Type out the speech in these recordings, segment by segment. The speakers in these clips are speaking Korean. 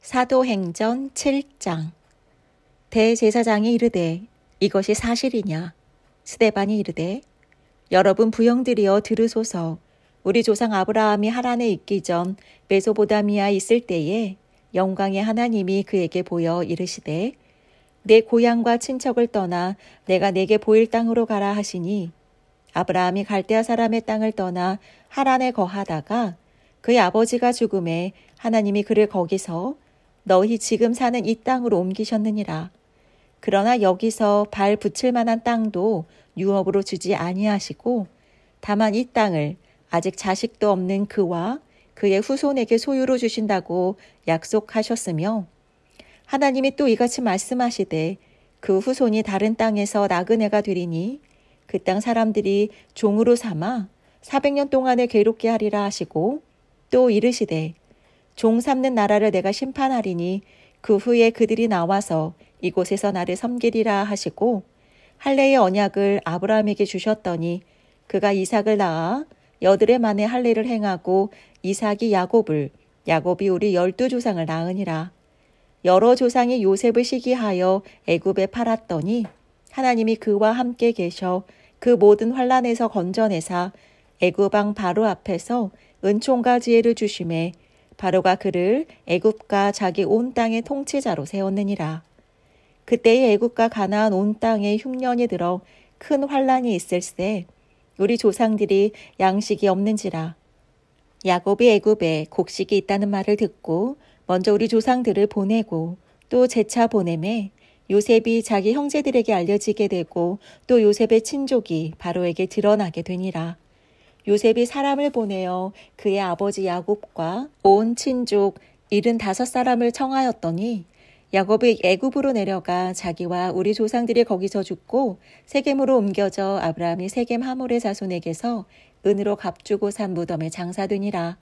사도행전 7장. 대제사장이 이르되 이것이 사실이냐? 스데반이 이르되 여러분 부형들이여 들으소서. 우리 조상 아브라함이 하란에 있기 전 메소보다미아에 있을 때에 영광의 하나님이 그에게 보여 이르시되 내 고향과 친척을 떠나 내가 내게 보일 땅으로 가라 하시니 아브라함이 갈대아 사람의 땅을 떠나 하란에 거하다가 그의 아버지가 죽음에 하나님이 그를 거기서 너희 지금 사는 이 땅으로 옮기셨느니라. 그러나 여기서 발 붙일 만한 땅도 유업으로 주지 아니하시고 다만 이 땅을 아직 자식도 없는 그와 그의 후손에게 소유로 주신다고 약속하셨으며 하나님이 또 이같이 말씀하시되 그 후손이 다른 땅에서 나그네가 되리니 그 땅 사람들이 종으로 삼아 400년 동안을 괴롭게 하리라 하시고 또 이르시되 종 삼는 나라를 내가 심판하리니 그 후에 그들이 나와서 이곳에서 나를 섬기리라 하시고 할례의 언약을 아브라함에게 주셨더니 그가 이삭을 낳아 8해 만에 할례를 행하고 이삭이 야곱을 야곱이 우리 12조상을 낳으니라. 여러 조상이 요셉을 시기하여 애굽에 팔았더니 하나님이 그와 함께 계셔 그 모든 환난에서 건져내사 애굽 왕 바로 앞에서 은총과 지혜를 주심에 바로가 그를 애굽과 자기 온 땅의 통치자로 세웠느니라. 그때의 애굽과 가나안 온 땅에 흉년이 들어 큰 환난이 있을세 우리 조상들이 양식이 없는지라. 야곱이 애굽에 곡식이 있다는 말을 듣고 먼저 우리 조상들을 보내고 또 재차 보내매 요셉이 자기 형제들에게 알려지게 되고 또 요셉의 친족이 바로에게 드러나게 되니라. 요셉이 사람을 보내어 그의 아버지 야곱과 온 친족 75사람을 청하였더니 야곱이 애굽으로 내려가 자기와 우리 조상들이 거기서 죽고 세겜으로 옮겨져 아브라함이 세겜 하몰의 자손에게서 은으로 값주고 산 무덤에 장사되니라.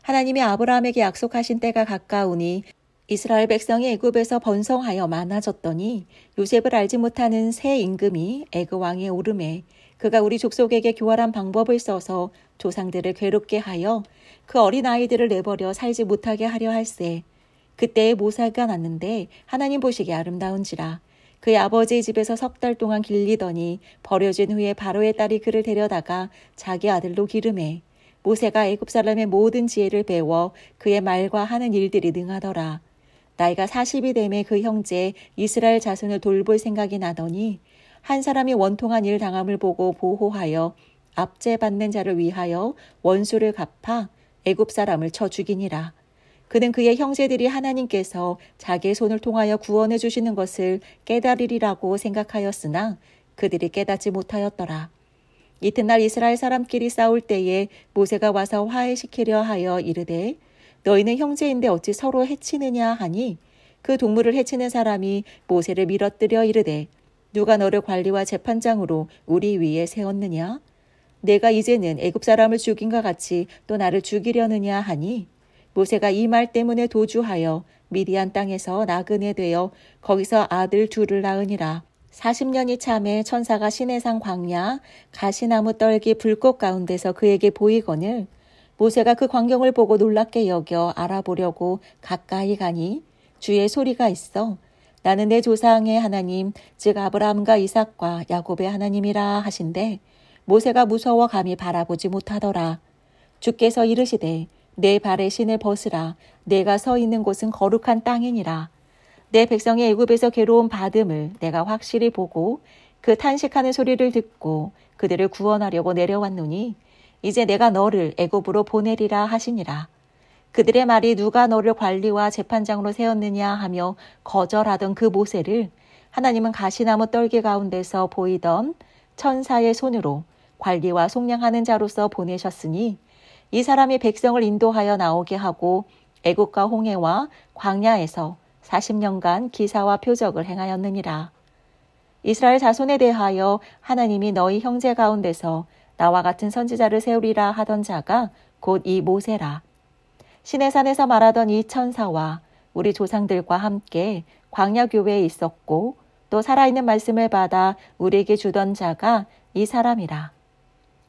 하나님이 아브라함에게 약속하신 때가 가까우니 이스라엘 백성이 애굽에서 번성하여 많아졌더니 요셉을 알지 못하는 새 임금이 애굽 왕에 오르매 그가 우리 족속에게 교활한 방법을 써서 조상들을 괴롭게 하여 그 어린아이들을 내버려 살지 못하게 하려 할세. 그때에 모세가 났는데 하나님 보시기에 아름다운지라. 그의 아버지의 집에서 3달 동안 길리더니 버려진 후에 바로의 딸이 그를 데려다가 자기 아들로 기르매 모세가 애굽 사람의 모든 지혜를 배워 그의 말과 하는 일들이 능하더라. 나이가 40이 되매 그 형제 이스라엘 자손을 돌볼 생각이 나더니 한 사람이 원통한 일 당함을 보고 보호하여 압제받는 자를 위하여 원수를 갚아 애굽 사람을 쳐 죽이니라. 그는 그의 형제들이 하나님께서 자기의 손을 통하여 구원해 주시는 것을 깨달으리라고 생각하였으나 그들이 깨닫지 못하였더라. 이튿날 이스라엘 사람끼리 싸울 때에 모세가 와서 화해시키려 하여 이르되 너희는 형제인데 어찌 서로 해치느냐 하니 그 동물을 해치는 사람이 모세를 밀어뜨려 이르되 누가 너를 관리와 재판장으로 우리 위에 세웠느냐? 내가 이제는 애굽 사람을 죽인과 같이 또 나를 죽이려느냐 하니 모세가 이 말 때문에 도주하여 미디안 땅에서 나그네 되어 거기서 아들 둘을 낳으니라. 40년이 참에 천사가 시내산 광야 가시나무 떨기 불꽃 가운데서 그에게 보이거늘 모세가 그 광경을 보고 놀랍게 여겨 알아보려고 가까이 가니 주의 소리가 있어 나는 내 조상의 하나님 즉 아브라함과 이삭과 야곱의 하나님이라 하신대 모세가 무서워 감히 바라보지 못하더라. 주께서 이르시되 내 발에 신을 벗으라. 내가 서 있는 곳은 거룩한 땅이니라. 내 백성이 애굽에서 괴로움 받음을 내가 확실히 보고 그 탄식하는 소리를 듣고 그들을 구원하려고 내려왔노니 이제 내가 너를 애굽으로 보내리라 하시니라. 그들의 말이 누가 너를 관리와 재판장으로 세웠느냐 하며 거절하던 그 모세를 하나님은 가시나무 떨기 가운데서 보이던 천사의 손으로 관리와 속량하는 자로서 보내셨으니 이 사람이 백성을 인도하여 나오게 하고 애국과 홍해와 광야에서 40년간 기사와 표적을 행하였느니라. 이스라엘 자손에 대하여 하나님이 너희 형제 가운데서 나와 같은 선지자를 세우리라 하던 자가 곧 이 모세라. 시내산에서 말하던 이 천사와 우리 조상들과 함께 광야교회에 있었고 또 살아있는 말씀을 받아 우리에게 주던 자가 이 사람이라.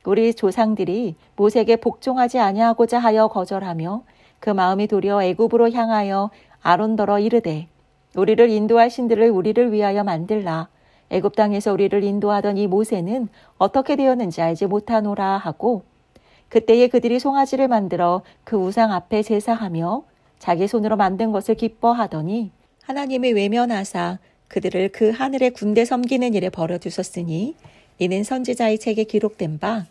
우리 조상들이 모세에게 복종하지 아니하고자 하여 거절하며 그 마음이 도리어 애굽으로 향하여 아론더러 이르되 우리를 인도할 신들을 우리를 위하여 만들라. 애굽 땅에서 우리를 인도하던 이 모세는 어떻게 되었는지 알지 못하노라 하고 그때에 그들이 송아지를 만들어 그 우상 앞에 제사하며 자기 손으로 만든 것을 기뻐하더니 하나님이 외면하사 그들을 그 하늘의 군대 섬기는 일에 버려두셨으니 이는 선지자의 책에 기록된 바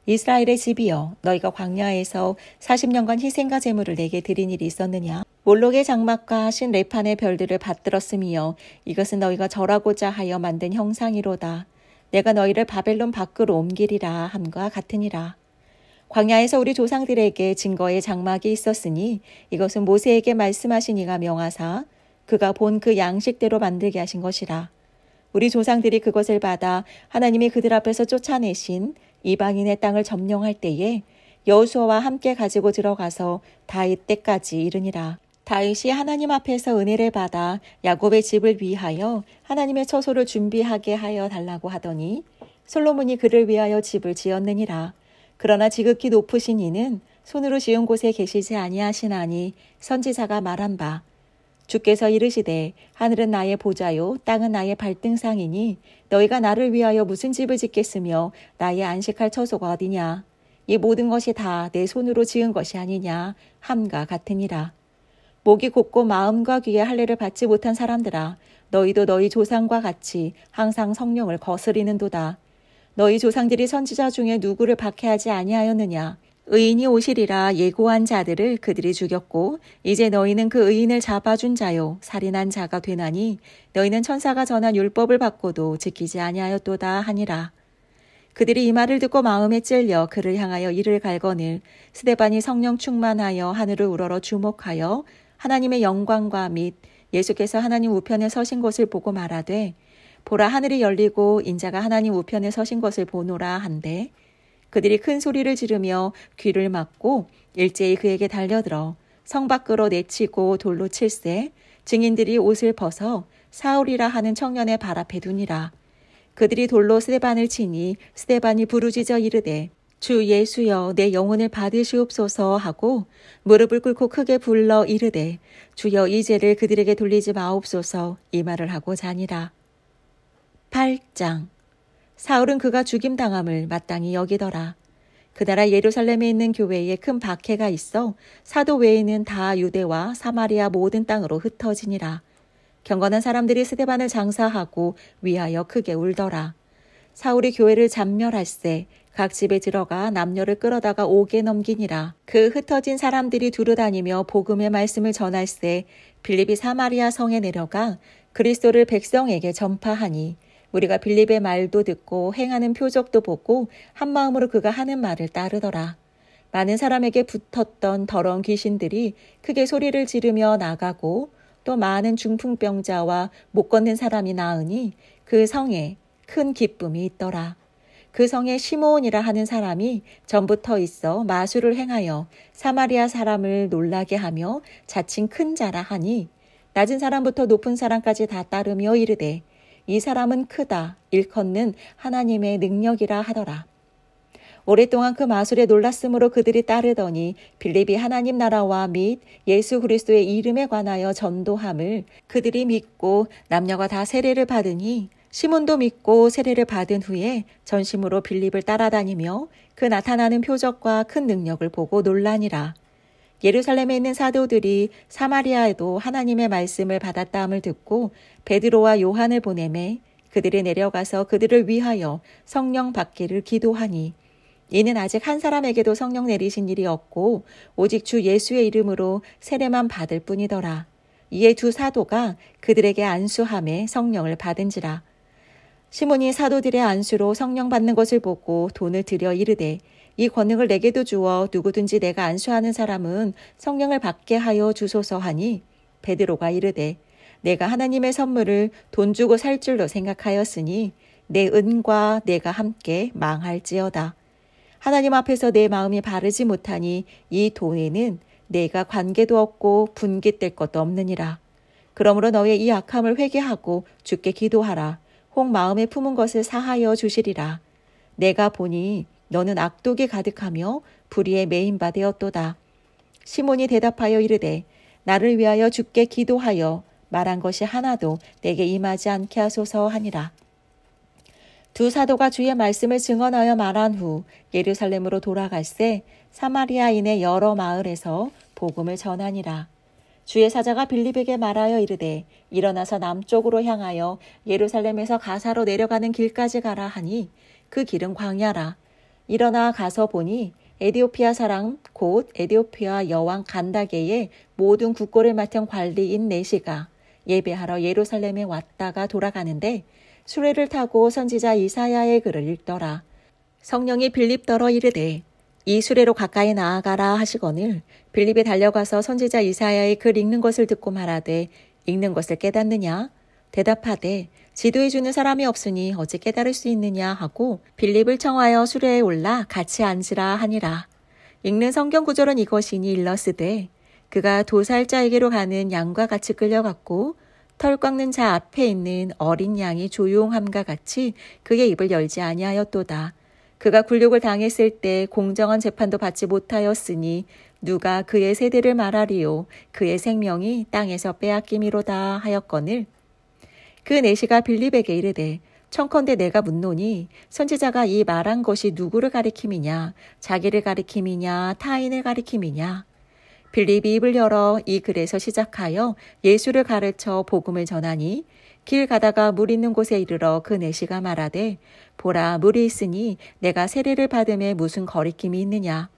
이스라엘의 집이여 너희가 광야에서 40년간 희생과 제물을 내게 드린 일이 있었느냐. 몰록의 장막과 신 레판의 별들을 받들었으며 이것은 너희가 절하고자 하여 만든 형상이로다. 내가 너희를 바벨론 밖으로 옮기리라 함과 같으니라. 광야에서 우리 조상들에게 증거의 장막이 있었으니 이것은 모세에게 말씀하신 이가 명하사 그가 본 그 양식대로 만들게 하신 것이라. 우리 조상들이 그것을 받아 하나님이 그들 앞에서 쫓아내신 이방인의 땅을 점령할 때에 여호수아와 함께 가지고 들어가서 다윗 때까지 이르니라. 다윗이 하나님 앞에서 은혜를 받아 야곱의 집을 위하여 하나님의 처소를 준비하게 하여 달라고 하더니 솔로몬이 그를 위하여 집을 지었느니라. 그러나 지극히 높으신 이는 손으로 지은 곳에 계시지 아니하시나니 선지자가 말한 바 주께서 이르시되 하늘은 나의 보좌요 땅은 나의 발등상이니 너희가 나를 위하여 무슨 집을 짓겠으며 나의 안식할 처소가 어디냐. 이 모든 것이 다 내 손으로 지은 것이 아니냐 함과 같으니라. 목이 곧고 마음과 귀에 할례를 받지 못한 사람들아 너희도 너희 조상과 같이 항상 성령을 거스리는도다. 너희 조상들이 선지자 중에 누구를 박해하지 아니하였느냐. 의인이 오시리라 예고한 자들을 그들이 죽였고 이제 너희는 그 의인을 잡아준 자요 살인한 자가 되나니 너희는 천사가 전한 율법을 받고도 지키지 아니하였도다 하니라. 그들이 이 말을 듣고 마음에 찔려 그를 향하여 이를 갈거늘 스데반이 성령 충만하여 하늘을 우러러 주목하여 하나님의 영광과 및 예수께서 하나님 우편에 서신 것을 보고 말하되 보라 하늘이 열리고 인자가 하나님 우편에 서신 것을 보노라 한데 그들이 큰 소리를 지르며 귀를 막고 일제히 그에게 달려들어 성 밖으로 내치고 돌로 칠세 증인들이 옷을 벗어 사울이라 하는 청년의 발 앞에 두니라. 그들이 돌로 스데반을 치니 스데반이 부르짖어 이르되 주 예수여 내 영혼을 받으시옵소서 하고 무릎을 꿇고 크게 불러 이르되 주여 이 죄를 그들에게 돌리지 마옵소서 이 말을 하고 자니라. 8장 사울은 그가 죽임당함을 마땅히 여기더라. 그 나라 예루살렘에 있는 교회에 큰 박해가 있어 사도 외에는 다 유대와 사마리아 모든 땅으로 흩어지니라. 경건한 사람들이 스데반을 장사하고 위하여 크게 울더라. 사울이 교회를 잔멸할세 각 집에 들어가 남녀를 끌어다가 옥에 넘기니라. 그 흩어진 사람들이 두루다니며 복음의 말씀을 전할세 빌립이 사마리아 성에 내려가 그리스도를 백성에게 전파하니 우리가 빌립의 말도 듣고 행하는 표적도 보고 한마음으로 그가 하는 말을 따르더라. 많은 사람에게 붙었던 더러운 귀신들이 크게 소리를 지르며 나가고 또 많은 중풍병자와 못 걷는 사람이 나으니 그 성에 큰 기쁨이 있더라. 그 성에 시므온이라 하는 사람이 전부터 있어 마술을 행하여 사마리아 사람을 놀라게 하며 자칭 큰 자라 하니 낮은 사람부터 높은 사람까지 다 따르며 이르되 이 사람은 크다 일컫는 하나님의 능력이라 하더라. 오랫동안 그 마술에 놀랐으므로 그들이 따르더니 빌립이 하나님 나라와 및 예수 그리스도의 이름에 관하여 전도함을 그들이 믿고 남녀가 다 세례를 받으니 시몬도 믿고 세례를 받은 후에 전심으로 빌립을 따라다니며 그 나타나는 표적과 큰 능력을 보고 놀라니라. 예루살렘에 있는 사도들이 사마리아에도 하나님의 말씀을 받았다함을 듣고 베드로와 요한을 보내매 그들이 내려가서 그들을 위하여 성령 받기를 기도하니 이는 아직 한 사람에게도 성령 내리신 일이 없고 오직 주 예수의 이름으로 세례만 받을 뿐이더라. 이에 두 사도가 그들에게 안수함에 성령을 받은지라. 시몬이 사도들의 안수로 성령 받는 것을 보고 돈을 들여 이르되 이 권능을 내게도 주어 누구든지 내가 안수하는 사람은 성령을 받게 하여 주소서 하니 베드로가 이르되 내가 하나님의 선물을 돈 주고 살 줄로 생각하였으니 내 은과 내가 함께 망할지어다. 하나님 앞에서 내 마음이 바르지 못하니 이 돈에는 내가 관계도 없고 분깃될 것도 없느니라. 그러므로 너의 이 악함을 회개하고 주께 기도하라. 혹 마음에 품은 것을 사하여 주시리라. 내가 보니 너는 악독이 가득하며 불의에 매인 바 되었도다. 시몬이 대답하여 이르되 나를 위하여 주께 기도하여 말한 것이 하나도 내게 임하지 않게 하소서 하니라. 두 사도가 주의 말씀을 증언하여 말한 후 예루살렘으로 돌아갈새 사마리아인의 여러 마을에서 복음을 전하니라. 주의 사자가 빌립에게 말하여 이르되 일어나서 남쪽으로 향하여 예루살렘에서 가사로 내려가는 길까지 가라 하니 그 길은 광야라. 일어나 가서 보니 에디오피아 사람 곧 에디오피아 여왕 간다게의 모든 국고를 맡은 관리인 네시가 예배하러 예루살렘에 왔다가 돌아가는데 수레를 타고 선지자 이사야의 글을 읽더라. 성령이 빌립더러 이르되 이 수레로 가까이 나아가라 하시거늘 빌립이 달려가서 선지자 이사야의 글 읽는 것을 듣고 말하되 읽는 것을 깨닫느냐? 대답하되 지도해 주는 사람이 없으니 어찌 깨달을 수 있느냐 하고 빌립을 청하여 수레에 올라 같이 앉으라 하니라. 읽는 성경 구절은 이것이니 일러스되 그가 도살자에게로 가는 양과 같이 끌려갔고 털 깎는 자 앞에 있는 어린 양이 조용함과 같이 그의 입을 열지 아니하였도다. 그가 굴욕을 당했을 때 공정한 재판도 받지 못하였으니 누가 그의 세대를 말하리요 그의 생명이 땅에서 빼앗김이로다 하였거늘 그 내시가 빌립에게 이르되 청컨대 내가 묻노니 선지자가 이 말한 것이 누구를 가리킴이냐 자기를 가리킴이냐 타인을 가리킴이냐 빌립이 입을 열어 이 글에서 시작하여 예수를 가르쳐 복음을 전하니 길 가다가 물 있는 곳에 이르러 그 내시가 말하되 보라 물이 있으니 내가 세례를 받음에 무슨 거리낌이 있느냐.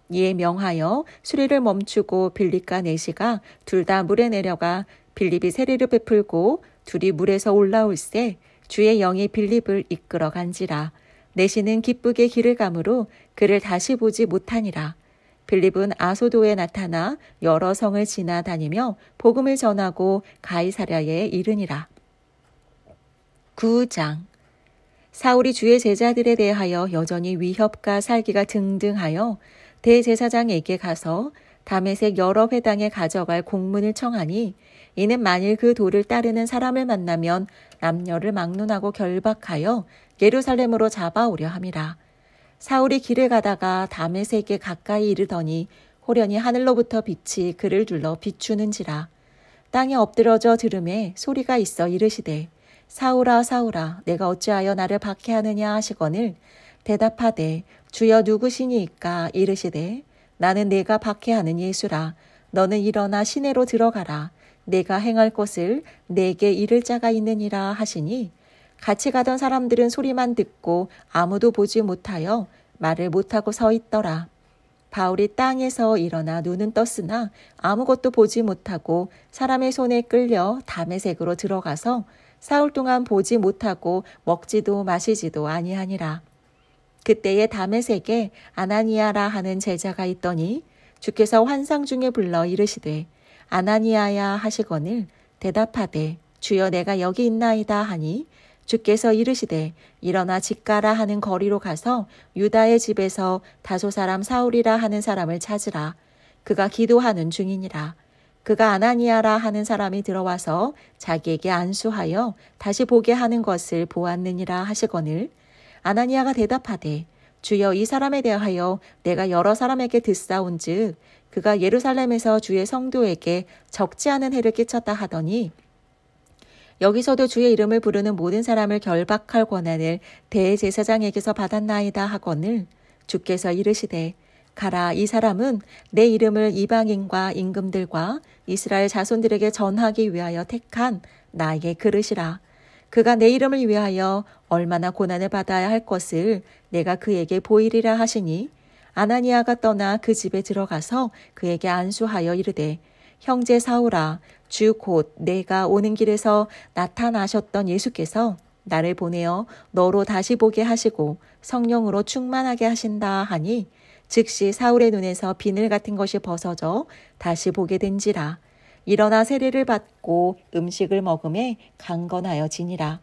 이에 명하여 수레를 멈추고 빌립과 내시가 둘 다 물에 내려가 빌립이 세례를 베풀고 둘이 물에서 올라올새 주의 영이 빌립을 이끌어 간지라. 내시는 기쁘게 길을 가므로 그를 다시 보지 못하니라. 빌립은 아소도에 나타나 여러 성을 지나다니며 복음을 전하고 가이사랴에 이르니라. 9장 사울이 주의 제자들에 대하여 여전히 위협과 살기가 등등하여 대제사장에게 가서 다메섹 여러 회당에 가져갈 공문을 청하니 이는 만일 그 도를 따르는 사람을 만나면 남녀를 막론하고 결박하여 예루살렘으로 잡아오려 함이라. 사울이 길을 가다가 다메섹에 가까이 이르더니 호련히 하늘로부터 빛이 그를 둘러 비추는지라. 땅에 엎드러져 들음에 소리가 있어 이르시되 사울아 사울아 내가 어찌하여 나를 박해하느냐 하시거늘 대답하되 주여 누구시니이까 이르시되 나는 내가 박해하는 예수라. 너는 일어나 시내로 들어가라. 내가 행할 것을 내게 이를 자가 있느니라 하시니 같이 가던 사람들은 소리만 듣고 아무도 보지 못하여 말을 못하고 서 있더라. 바울이 땅에서 일어나 눈은 떴으나 아무것도 보지 못하고 사람의 손에 끌려 다메섹으로 들어가서 사흘 동안 보지 못하고 먹지도 마시지도 아니하니라. 그때에 다메섹에 아나니아라 하는 제자가 있더니 주께서 환상 중에 불러 이르시되 아나니아야 하시거늘 대답하되 주여 내가 여기 있나이다 하니 주께서 이르시되 일어나 집 가라 하는 거리로 가서 유다의 집에서 다소 사람 사울이라 하는 사람을 찾으라. 그가 기도하는 중이니라. 그가 아나니아라 하는 사람이 들어와서 자기에게 안수하여 다시 보게 하는 것을 보았느니라 하시거늘 아나니아가 대답하되 주여 이 사람에 대하여 내가 여러 사람에게 듣사온즉 그가 예루살렘에서 주의 성도에게 적지 않은 해를 끼쳤다 하더니 여기서도 주의 이름을 부르는 모든 사람을 결박할 권한을 대제사장에게서 받았나이다 하거늘 주께서 이르시되 가라 이 사람은 내 이름을 이방인과 임금들과 이스라엘 자손들에게 전하기 위하여 택한 나의 그릇이라. 그가 내 이름을 위하여 얼마나 고난을 받아야 할 것을 내가 그에게 보이리라 하시니 아나니아가 떠나 그 집에 들어가서 그에게 안수하여 이르되 형제 사울아 주 곧 내가 오는 길에서 나타나셨던 예수께서 나를 보내어 너로 다시 보게 하시고 성령으로 충만하게 하신다 하니 즉시 사울의 눈에서 비늘 같은 것이 벗어져 다시 보게 된지라. 일어나 세례를 받고 음식을 먹음에 강건하여지니라.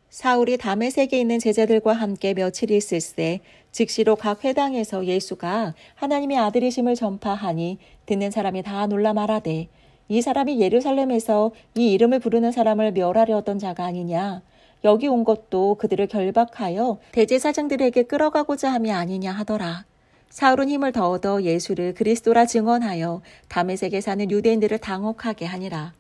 사울이 다메섹에 있는 제자들과 함께 며칠 있을새 즉시로 각 회당에서 예수가 하나님의 아들이심을 전파하니 듣는 사람이 다 놀라 말하되 이 사람이 예루살렘에서 이 이름을 부르는 사람을 멸하려던 자가 아니냐. 여기 온 것도 그들을 결박하여 대제사장들에게 끌어가고자 함이 아니냐 하더라. 사울은 힘을 더 얻어 예수를 그리스도라 증언하여 다메섹에 사는 유대인들을 당혹하게 하니라.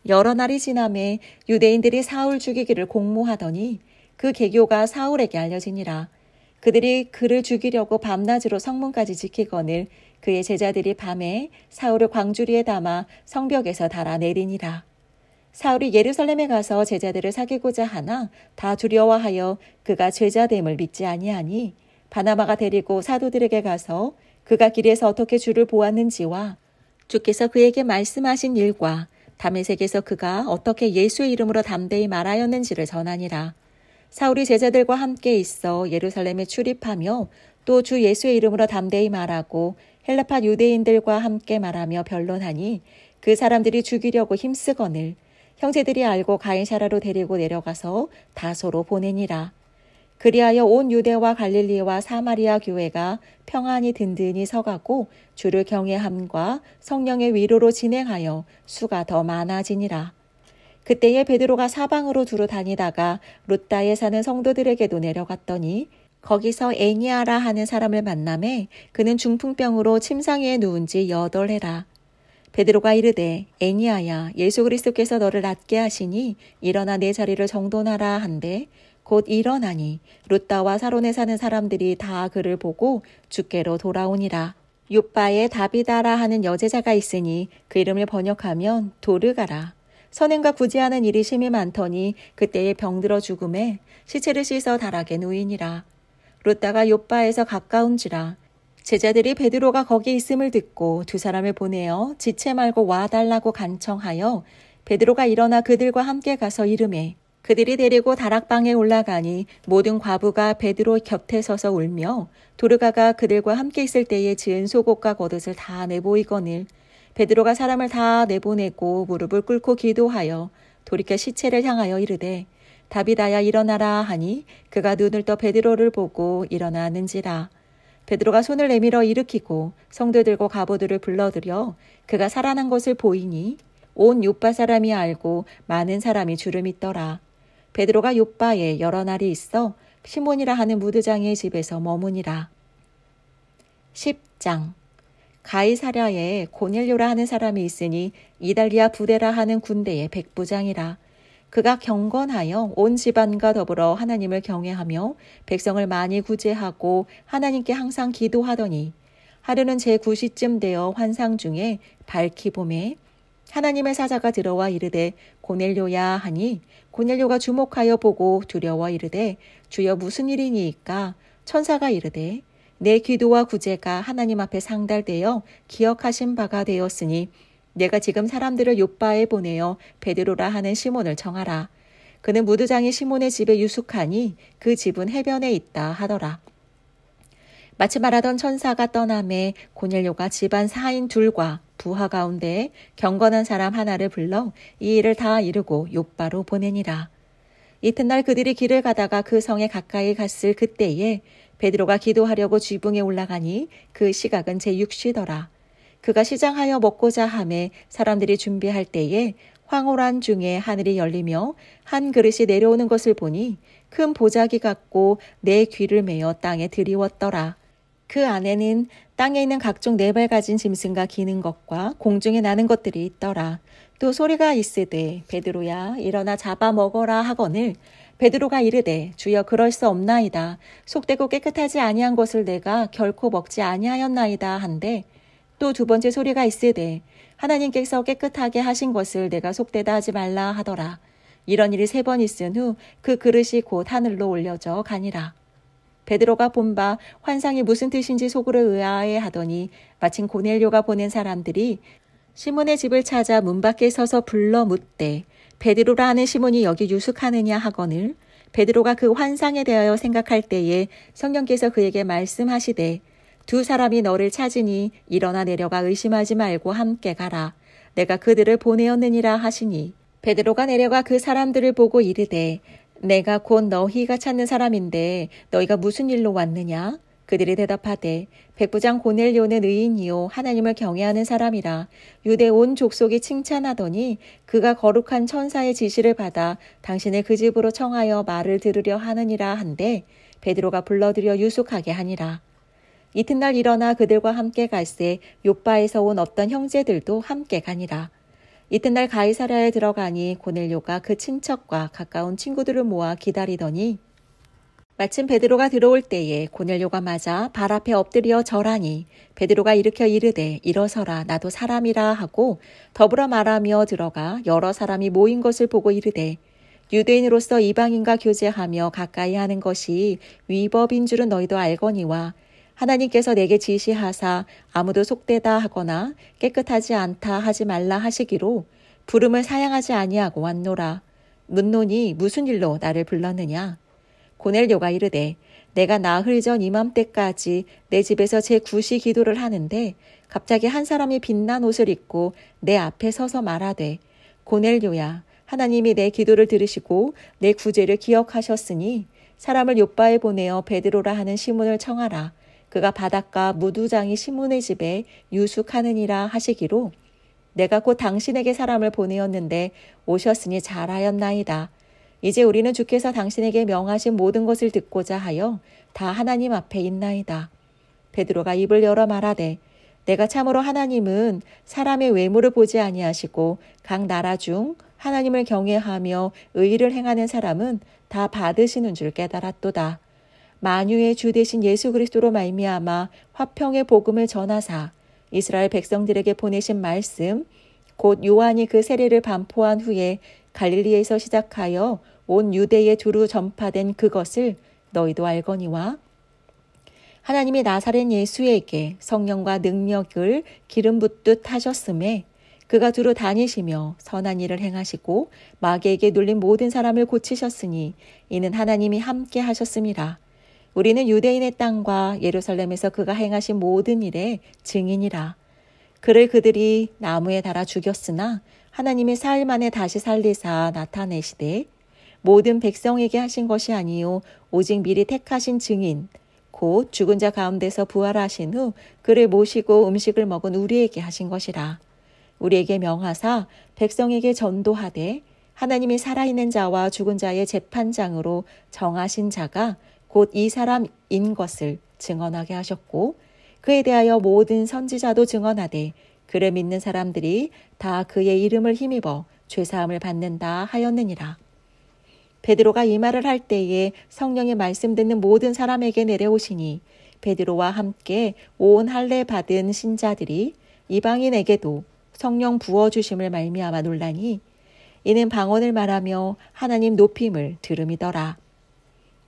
여러 날이 지남에 유대인들이 사울 죽이기를 공모하더니 그 계교가 사울에게 알려지니라. 그들이 그를 죽이려고 밤낮으로 성문까지 지키거늘 그의 제자들이 밤에 사울을 광주리에 담아 성벽에서 달아내리니라. 사울이 예루살렘에 가서 제자들을 사귀고자 하나 다 두려워하여 그가 죄자됨을 믿지 아니하니 바나바가 데리고 사도들에게 가서 그가 길에서 어떻게 주를 보았는지와 주께서 그에게 말씀하신 일과 다메섹에서 그가 어떻게 예수의 이름으로 담대히 말하였는지를 전하니라. 사울이 제자들과 함께 있어 예루살렘에 출입하며 또 주 예수의 이름으로 담대히 말하고 헬라파 유대인들과 함께 말하며 변론하니 그 사람들이 죽이려고 힘쓰거늘 형제들이 알고 가이사라로 데리고 내려가서 다소로 보내니라. 그리하여 온 유대와 갈릴리와 사마리아 교회가 평안히 든든히 서가고 주를 경외함과 성령의 위로로 진행하여 수가 더 많아지니라. 그때에 베드로가 사방으로 두루 다니다가 룻다에 사는 성도들에게도 내려갔더니 거기서 애니아라 하는 사람을 만나매 그는 중풍병으로 침상에 누운 지 8해라. 베드로가 이르되 애니아야 예수 그리스도께서 너를 낫게 하시니 일어나 내 자리를 정돈하라 한데 곧 일어나니 룻다와 사론에 사는 사람들이 다 그를 보고 주께로 돌아오니라. 욥바에 다비다라 하는 여제자가 있으니 그 이름을 번역하면 도르가라. 선행과 구제하는 일이 심히 많더니 그때에 병들어 죽음에 시체를 씻어 다락에 누이니라. 룻다가 욥바에서 가까운지라. 제자들이 베드로가 거기 있음을 듣고 두 사람을 보내어 지체 말고 와달라고 간청하여 베드로가 일어나 그들과 함께 가서 이르매 그들이 데리고 다락방에 올라가니 모든 과부가 베드로 곁에 서서 울며 도르가가 그들과 함께 있을 때에 지은 속옷과 겉옷을 다 내보이거늘 베드로가 사람을 다 내보내고 무릎을 꿇고 기도하여 돌이켜 시체를 향하여 이르되 다비다야 일어나라 하니 그가 눈을 떠 베드로를 보고 일어나는지라. 베드로가 손을 내밀어 일으키고 성도들과 과부들을 불러들여 그가 살아난 것을 보이니 온 욥바 사람이 알고 많은 사람이 주를 믿더라. 베드로가 욥바에 여러 날이 있어 시몬이라 하는 무드장의 집에서 머무니라. 10장. 가이사랴에 고넬료라 하는 사람이 있으니 이달리아 부대라 하는 군대의 백부장이라. 그가 경건하여 온 집안과 더불어 하나님을 경외하며 백성을 많이 구제하고 하나님께 항상 기도하더니 하루는 제9시쯤 되어 환상 중에 밝히 봄에 하나님의 사자가 들어와 이르되 고넬료야 하니 고넬료가 주목하여 보고 두려워 이르되 주여 무슨 일이니이까 천사가 이르되 내 기도와 구제가 하나님 앞에 상달되어 기억하신 바가 되었으니 내가 지금 사람들을 욥바에 보내어 베드로라 하는 시몬을 청하라. 그는 무드장이 시몬의 집에 유숙하니 그 집은 해변에 있다 하더라. 마치 말하던 천사가 떠남에 고넬료가 집안 사인 둘과 부하 가운데 경건한 사람 하나를 불러 이 일을 다 이루고 욥바로 보내니라. 이튿날 그들이 길을 가다가 그 성에 가까이 갔을 그때에 베드로가 기도하려고 지붕에 올라가니 그 시각은 제6시더라. 그가 시장하여 먹고자 하매 사람들이 준비할 때에 황홀한 중에 하늘이 열리며 한 그릇이 내려오는 것을 보니 큰 보자기 같고 내 귀를 메어 땅에 들이웠더라. 그 안에는 땅에 있는 각종 네 발 가진 짐승과 기는 것과 공중에 나는 것들이 있더라. 또 소리가 있으되 베드로야 일어나 잡아 먹어라 하거늘 베드로가 이르되 주여 그럴 수 없나이다. 속되고 깨끗하지 아니한 것을 내가 결코 먹지 아니하였나이다 한데 또 두 번째 소리가 있으되 하나님께서 깨끗하게 하신 것을 내가 속되다 하지 말라 하더라. 이런 일이 3번 있은 후 그 그릇이 곧 하늘로 올려져 가니라. 베드로가 본 바 환상이 무슨 뜻인지 속으로 의아해 하더니 마침 고넬료가 보낸 사람들이 시몬의 집을 찾아 문 밖에 서서 불러 묻되 베드로라 하는 시몬이 여기 유숙하느냐 하거늘 베드로가 그 환상에 대하여 생각할 때에 성령께서 그에게 말씀하시되 두 사람이 너를 찾으니 일어나 내려가 의심하지 말고 함께 가라. 내가 그들을 보내었느니라 하시니 베드로가 내려가 그 사람들을 보고 이르되 내가 곧 너희가 찾는 사람인데 너희가 무슨 일로 왔느냐? 그들이 대답하되 백부장 고넬료는 의인이요 하나님을 경외하는 사람이라. 유대 온 족속이 칭찬하더니 그가 거룩한 천사의 지시를 받아 당신을 그 집으로 청하여 말을 들으려 하느니라 한데 베드로가 불러들여 유숙하게 하니라. 이튿날 일어나 그들과 함께 갈새 욥바에서 온 어떤 형제들도 함께 가니라. 이튿날 가이사랴에 들어가니 고넬료가 그 친척과 가까운 친구들을 모아 기다리더니 마침 베드로가 들어올 때에 고넬료가 맞아 발 앞에 엎드려 절하니 베드로가 일으켜 이르되 일어서라 나도 사람이라 하고 더불어 말하며 들어가 여러 사람이 모인 것을 보고 이르되 유대인으로서 이방인과 교제하며 가까이 하는 것이 위법인 줄은 너희도 알거니와 하나님께서 내게 지시하사 아무도 속되다 하거나 깨끗하지 않다 하지 말라 하시기로 부름을 사양하지 아니하고 왔노라. 묻노니 무슨 일로 나를 불렀느냐? 고넬료가 이르되 내가 나흘 전 이맘때까지 내 집에서 제9시 기도를 하는데 갑자기 한 사람이 빛난 옷을 입고 내 앞에 서서 말하되 고넬료야 하나님이 내 기도를 들으시고 내 구제를 기억하셨으니 사람을 욥바에 보내어 베드로라 하는 시몬을 청하라. 그가 바닷가 무두장이 시몬의 집에 유숙하느니라 하시기로 내가 곧 당신에게 사람을 보내었는데 오셨으니 잘하였나이다. 이제 우리는 주께서 당신에게 명하신 모든 것을 듣고자 하여 다 하나님 앞에 있나이다. 베드로가 입을 열어 말하되 내가 참으로 하나님은 사람의 외모를 보지 아니하시고 각 나라 중 하나님을 경외하며 의를 행하는 사람은 다 받으시는 줄 깨달았도다. 만유의 주 되신 예수 그리스도로 말미암아 화평의 복음을 전하사 이스라엘 백성들에게 보내신 말씀 곧 요한이 그 세례를 반포한 후에 갈릴리에서 시작하여 온 유대에 두루 전파된 그것을 너희도 알거니와 하나님이 나사렛 예수에게 성령과 능력을 기름 붓듯 하셨음에 그가 두루 다니시며 선한 일을 행하시고 마귀에게 눌린 모든 사람을 고치셨으니 이는 하나님이 함께 하셨음이라. 우리는 유대인의 땅과 예루살렘에서 그가 행하신 모든 일의 증인이라. 그를 그들이 나무에 달아 죽였으나 하나님이 사흘 만에 다시 살리사 나타내시되 모든 백성에게 하신 것이 아니요 오직 미리 택하신 증인 곧 죽은 자 가운데서 부활하신 후 그를 모시고 음식을 먹은 우리에게 하신 것이라. 우리에게 명하사 백성에게 전도하되 하나님이 살아있는 자와 죽은 자의 재판장으로 정하신 자가 곧 이 사람인 것을 증언하게 하셨고 그에 대하여 모든 선지자도 증언하되 그를 믿는 사람들이 다 그의 이름을 힘입어 죄사함을 받는다 하였느니라. 베드로가 이 말을 할 때에 성령의 말씀 듣는 모든 사람에게 내려오시니 베드로와 함께 온 할례 받은 신자들이 이방인에게도 성령 부어주심을 말미암아 놀라니 이는 방언을 말하며 하나님 높임을 들음이더라.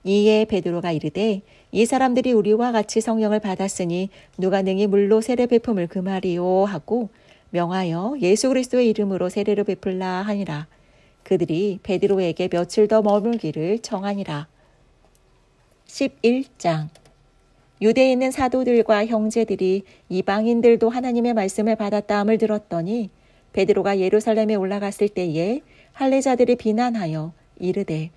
이에 베드로가 이르되 이 사람들이 우리와 같이 성령을 받았으니 누가 능히 물로 세례 베품을 금하리요 하고 명하여 예수 그리스도의 이름으로 세례를 베풀라 하니라. 그들이 베드로에게 며칠 더 머물기를 청하니라. 11장 유대에 있는 사도들과 형제들이 이방인들도 하나님의 말씀을 받았다함을 들었더니 베드로가 예루살렘에 올라갔을 때에 할례자들이 비난하여 이르되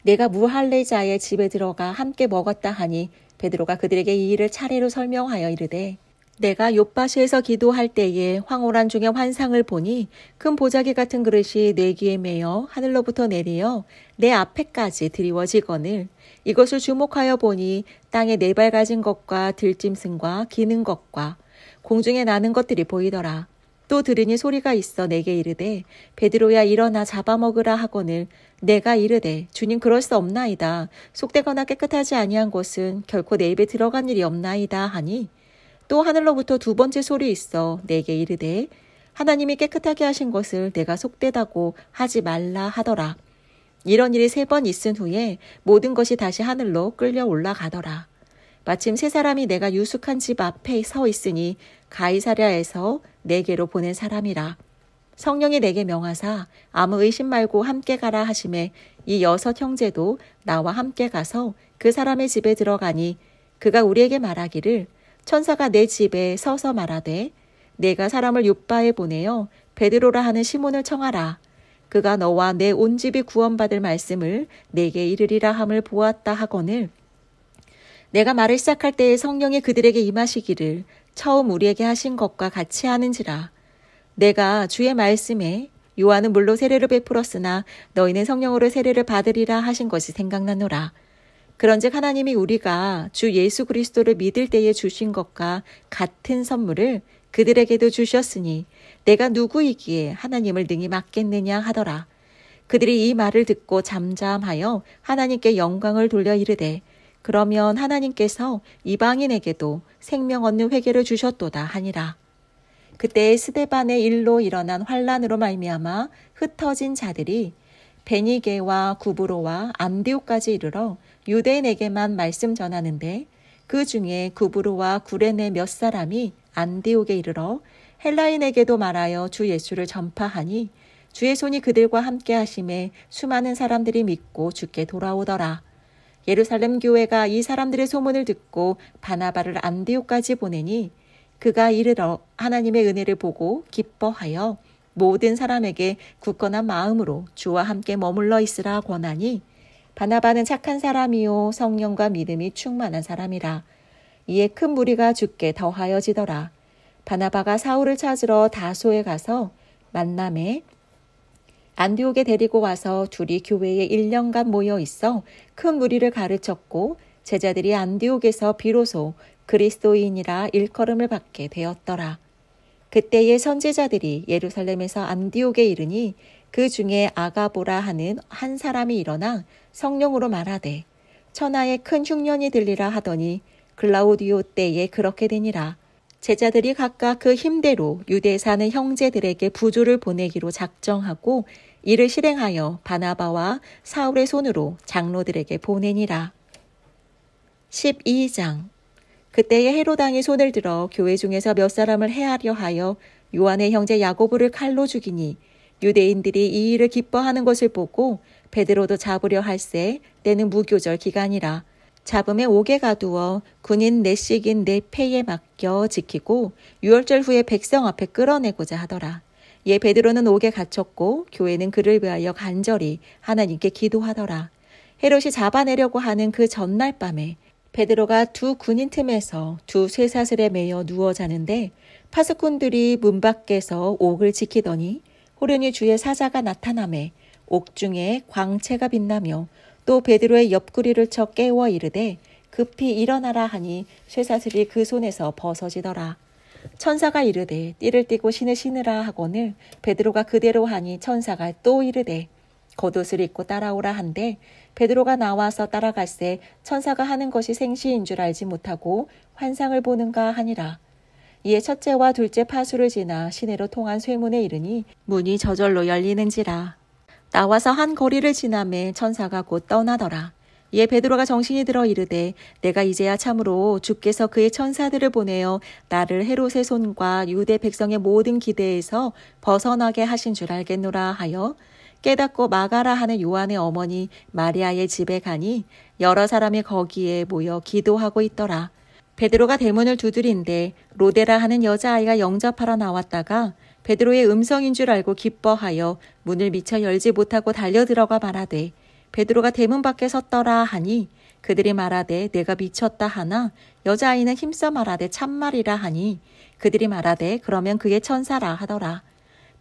내가 무할례자의 집에 들어가 함께 먹었다 하니 베드로가 그들에게 이 일을 차례로 설명하여 이르되 내가 욥바시에서 기도할 때에 황홀한 중에 환상을 보니 큰 보자기 같은 그릇이 내 귀에 매어 하늘로부터 내려 내 앞에까지 드리워지거늘 이것을 주목하여 보니 땅에 네 발 가진 것과 들짐승과 기는 것과 공중에 나는 것들이 보이더라. 또 들으니 소리가 있어 내게 이르되 베드로야 일어나 잡아먹으라 하거늘 내가 이르되 주님 그럴 수 없나이다. 속되거나 깨끗하지 아니한 것은 결코 내 입에 들어간 일이 없나이다 하니 또 하늘로부터 두 번째 소리 있어 내게 이르되 하나님이 깨끗하게 하신 것을 내가 속되다고 하지 말라 하더라. 이런 일이 3번 있은 후에 모든 것이 다시 하늘로 끌려 올라가더라. 마침 3사람이 내가 유숙한 집 앞에 서 있으니 가이사랴에서 내게로 보낸 사람이라. 성령이 내게 명하사 아무 의심 말고 함께 가라 하시매 이 6 형제도 나와 함께 가서 그 사람의 집에 들어가니 그가 우리에게 말하기를 천사가 내 집에 서서 말하되 내가 사람을 욥바에 보내어 베드로라 하는 시몬을 청하라. 그가 너와 내 온 집이 구원받을 말씀을 내게 이르리라 함을 보았다 하거늘 내가 말을 시작할 때에 성령이 그들에게 임하시기를 처음 우리에게 하신 것과 같이 하는지라. 내가 주의 말씀에 요한은 물로 세례를 베풀었으나 너희는 성령으로 세례를 받으리라 하신 것이 생각나노라. 그런즉 하나님이 우리가 주 예수 그리스도를 믿을 때에 주신 것과 같은 선물을 그들에게도 주셨으니 내가 누구이기에 하나님을 능히 막겠느냐 하더라. 그들이 이 말을 듣고 잠잠하여 하나님께 영광을 돌려 이르되 그러면 하나님께서 이방인에게도 생명 얻는 회개를 주셨도다 하니라. 그때 스데반의 일로 일어난 환란으로 말미암아 흩어진 자들이 베니게와 구브로와 안디옥까지 이르러 유대인에게만 말씀 전하는데 그 중에 구브로와 구레네 몇 사람이 안디옥에 이르러 헬라인에게도 말하여 주 예수를 전파하니 주의 손이 그들과 함께 하심에 수많은 사람들이 믿고 주께 돌아오더라. 예루살렘 교회가 이 사람들의 소문을 듣고 바나바를 안디옥까지 보내니 그가 이르러 하나님의 은혜를 보고 기뻐하여 모든 사람에게 굳건한 마음으로 주와 함께 머물러 있으라 권하니 바나바는 착한 사람이요 성령과 믿음이 충만한 사람이라. 이에 큰 무리가 주께 더하여지더라. 바나바가 사울을 찾으러 다소에 가서 만남에 안디옥에 데리고 와서 둘이 교회에 1년간 모여 있어 큰 무리를 가르쳤고 제자들이 안디옥에서 비로소 그리스도인이라 일컬음을 받게 되었더라. 그때의 선지자들이 예루살렘에서 안디옥에 이르니 그 중에 아가보라 하는 한 사람이 일어나 성령으로 말하되 천하에 큰 흉년이 들리라 하더니 글라우디오 때에 그렇게 되니라. 제자들이 각각 그 힘대로 유대에 사는 형제들에게 부조를 보내기로 작정하고 이를 실행하여 바나바와 사울의 손으로 장로들에게 보내니라. 12장. 그때에 헤로당이 손을 들어 교회 중에서 몇 사람을 해하려 하여 요한의 형제 야고보를 칼로 죽이니 유대인들이 이 일을 기뻐하는 것을 보고 베드로도 잡으려 할세 때는 무교절 기간이라. 잡음에 옥에 가두어 군인 넷씩인 네 패에 맡겨 지키고 유월절 후에 백성 앞에 끌어내고자 하더라. 이에 베드로는 옥에 갇혔고 교회는 그를 위하여 간절히 하나님께 기도하더라. 헤롯이 잡아내려고 하는 그 전날 밤에 베드로가 두 군인 틈에서 두 쇠사슬에 매여 누워 자는데 파수꾼들이 문 밖에서 옥을 지키더니 호련히 주의 사자가 나타나매 옥중에 광채가 빛나며 또 베드로의 옆구리를 쳐 깨워 이르되 급히 일어나라 하니 쇠사슬이 그 손에서 벗어지더라. 천사가 이르되 띠를 띠고 신을 신으라 하거늘 베드로가 그대로 하니 천사가 또 이르되 겉옷을 입고 따라오라 한데 베드로가 나와서 따라갈새 천사가 하는 것이 생시인 줄 알지 못하고 환상을 보는가 하니라. 이에 첫째와 둘째 파수를 지나 시내로 통한 쇠문에 이르니 문이 저절로 열리는지라. 나와서 한 거리를 지나매 천사가 곧 떠나더라. 이에 베드로가 정신이 들어 이르되 내가 이제야 참으로 주께서 그의 천사들을 보내어 나를 헤롯의 손과 유대 백성의 모든 기대에서 벗어나게 하신 줄 알겠노라 하여 깨닫고 마가라 하는 요한의 어머니 마리아의 집에 가니 여러 사람이 거기에 모여 기도하고 있더라. 베드로가 대문을 두드린데 로데라 하는 여자아이가 영접하러 나왔다가 베드로의 음성인 줄 알고 기뻐하여 문을 미처 열지 못하고 달려들어가 말하되 베드로가 대문 밖에 섰더라 하니 그들이 말하되 내가 미쳤다 하나 여자아이는 힘써 말하되 참말이라 하니 그들이 말하되 그러면 그의 천사라 하더라.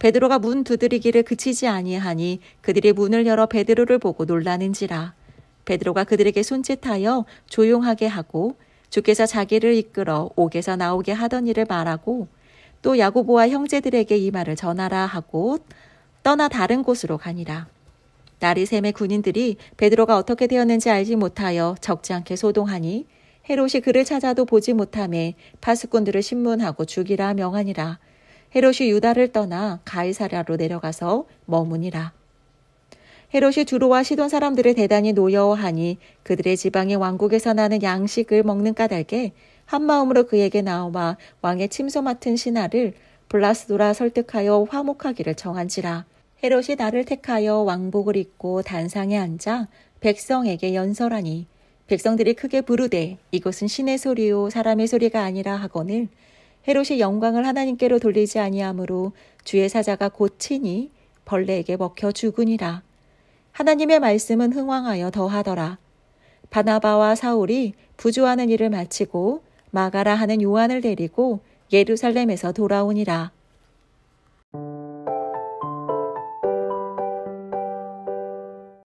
베드로가 문 두드리기를 그치지 아니하니 그들이 문을 열어 베드로를 보고 놀라는지라. 베드로가 그들에게 손짓하여 조용하게 하고 주께서 자기를 이끌어 옥에서 나오게 하던 일을 말하고 또 야고보와 형제들에게 이 말을 전하라 하고 떠나 다른 곳으로 가니라. 날이 새매 군인들이 베드로가 어떻게 되었는지 알지 못하여 적지 않게 소동하니 헤롯이 그를 찾아도 보지 못하매 파수꾼들을 신문하고 죽이라 명하니라. 헤롯이 유다를 떠나 가이사랴로 내려가서 머무니라. 헤롯이 두로와 시돈 사람들을 대단히 노여워하니 그들의 지방의 왕국에서 나는 양식을 먹는 까닭에 한마음으로 그에게 나와 왕의 침소 맡은 신하를 블라스도라 설득하여 화목하기를 정한지라. 헤롯이 나를 택하여 왕복을 입고 단상에 앉아 백성에게 연설하니 백성들이 크게 부르되 이것은 신의 소리요 사람의 소리가 아니라 하거늘 헤롯이 영광을 하나님께로 돌리지 아니하므로 주의 사자가 고치니 벌레에게 먹혀 죽으니라. 하나님의 말씀은 흥왕하여 더하더라. 바나바와 사울이 부조하는 일을 마치고 마가라 하는 요한을 데리고 예루살렘에서 돌아오니라.